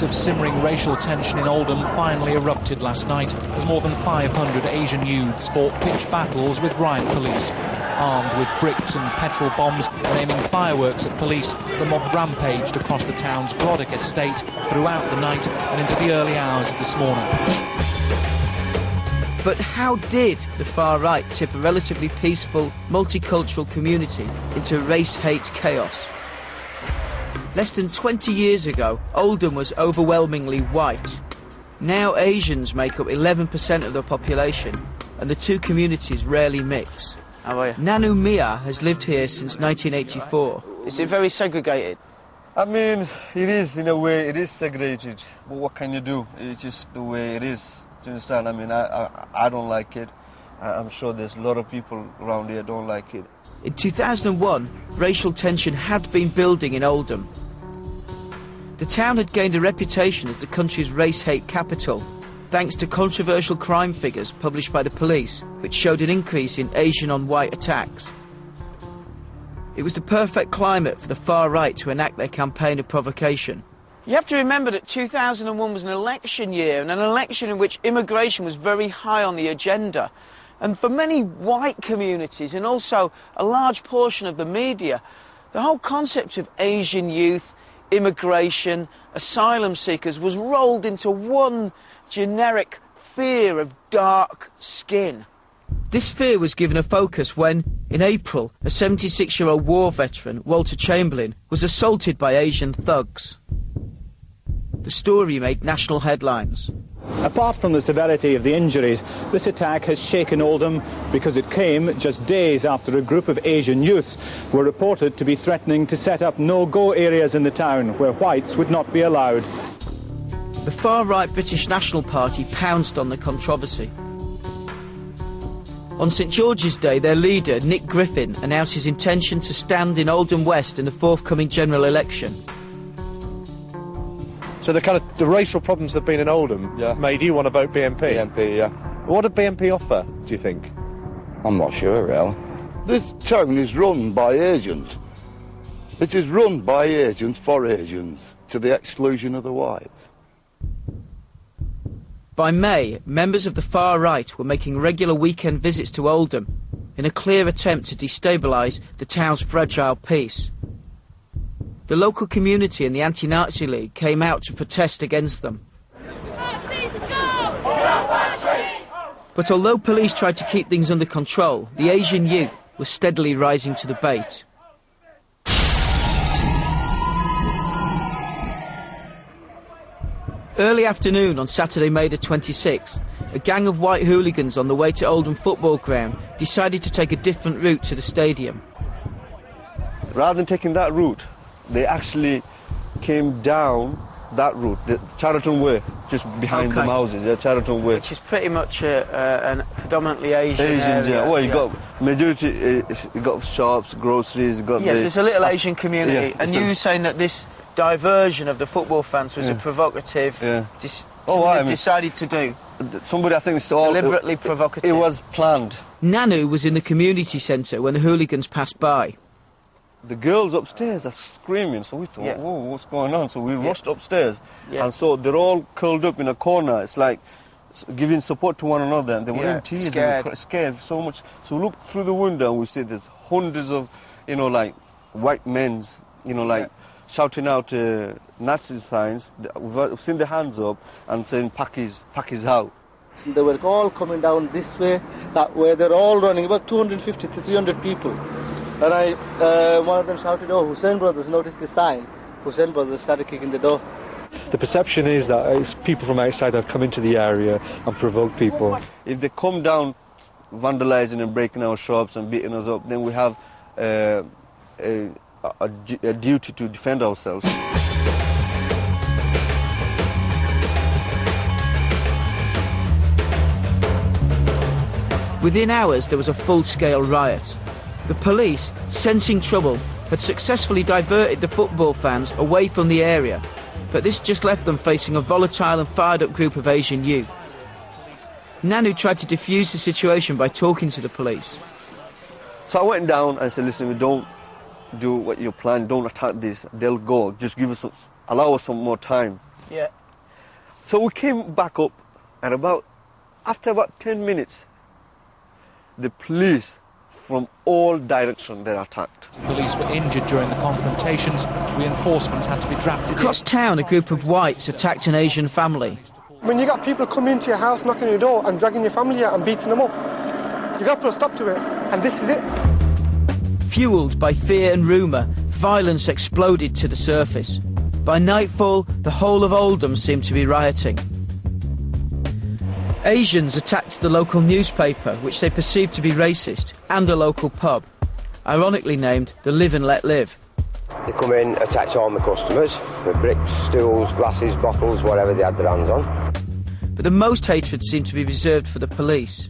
Weeks of simmering racial tension in Oldham finally erupted last night as more than 500 Asian youths fought pitched battles with riot police. Armed with bricks and petrol bombs and aiming fireworks at police, the mob rampaged across the town's Glodick estate throughout the night and into the early hours of this morning. But how did the far right tip a relatively peaceful, multicultural community into race-hate chaos? Less than 20 years ago, Oldham was overwhelmingly white. Now Asians make up 11% of the population, and the two communities rarely mix. How are you? Nanu Mia has lived here since 1984. Is it very segregated? I mean, it is, in a way, it is segregated. But what can you do? It's just the way it is. Do you understand? I mean, I don't like it. I'm sure there's a lot of people around here don't like it. In 2001, racial tension had been building in Oldham. The town had gained a reputation as the country's race-hate capital, thanks to controversial crime figures published by the police, which showed an increase in Asian-on-white attacks. It was the perfect climate for the far right to enact their campaign of provocation. You have to remember that 2001 was an election year, and an election in which immigration was very high on the agenda. And for many white communities, and also a large portion of the media, the whole concept of Asian youth, immigration, asylum seekers was rolled into one generic fear of dark skin. This fear was given a focus when, in April, a 76-year-old war veteran, Walter Chamberlain, was assaulted by Asian thugs. The story made national headlines. Apart from the severity of the injuries, this attack has shaken Oldham because it came just days after a group of Asian youths were reported to be threatening to set up no-go areas in the town where whites would not be allowed. The far-right British National Party pounced on the controversy. On St George's Day, their leader, Nick Griffin, announced his intention to stand in Oldham West in the forthcoming general election. So the racial problems that have been in Oldham made you want to vote BNP? BNP, yeah. What did BNP offer, do you think? I'm not sure, really. This town is run by Asians. It is run by Asians for Asians, to the exclusion of the whites. By May, members of the far right were making regular weekend visits to Oldham in a clear attempt to destabilise the town's fragile peace. The local community and the Anti-Nazi League came out to protest against them. But although police tried to keep things under control, the Asian youth was steadily rising to the bait. Early afternoon on Saturday, May the 26th, a gang of white hooligans on the way to Oldham football ground decided to take a different route to the stadium. Rather than taking that route, they actually came down that route, the Chariton Way, just behind the houses, Chariton Way. Which is pretty much a predominantly Asian area. Yeah. Well, you got majority, you got shops, groceries, you got... Yes, it's a little Asian community. Yeah, and you were saying that this diversion of the football fans was a provocative... decided to do. Somebody, I think it's all... Deliberately provocative. It was planned. Nanu was in the community centre when the hooligans passed by. The girls upstairs are screaming, so we thought, whoa, what's going on? So we rushed upstairs, and so they're all curled up in a corner. It's like giving support to one another, and they were in tears, scared so much. So we looked through the window and we see there's hundreds of, like white men, shouting out Nazi signs. We've seen the hands up and saying, pack his out. They were all coming down this way, that way. They're all running, about 250 to 300 people. And one of them shouted, "Oh, Hussein brothers, notice the sign." Hussein brothers started kicking the door. The perception is that it's people from outside that have come into the area and provoked people. If they come down vandalising and breaking our shops and beating us up, then we have a duty to defend ourselves. Within hours, there was a full-scale riot. The police, sensing trouble, had successfully diverted the football fans away from the area, but this just left them facing a volatile and fired-up group of Asian youth. Nanu tried to defuse the situation by talking to the police. So I went down and said, listen, don't do what you're planning, don't attack this, they'll go, just allow us some more time. Yeah. So we came back up, and after about 10 minutes, the police from all directions they attacked. Police were injured during the confrontations. Reinforcements had to be drafted. Across town, a group of whites attacked an Asian family. When you got people coming into your house, knocking on your door and dragging your family out and beating them up, you got to put a stop to it, and this is it. Fuelled by fear and rumour, violence exploded to the surface. By nightfall, the whole of Oldham seemed to be rioting. Asians attacked the local newspaper, which they perceived to be racist, and a local pub, ironically named the Live and Let Live. They come in, attacked all my customers, with bricks, stools, glasses, bottles, whatever they had their hands on. But the most hatred seemed to be reserved for the police.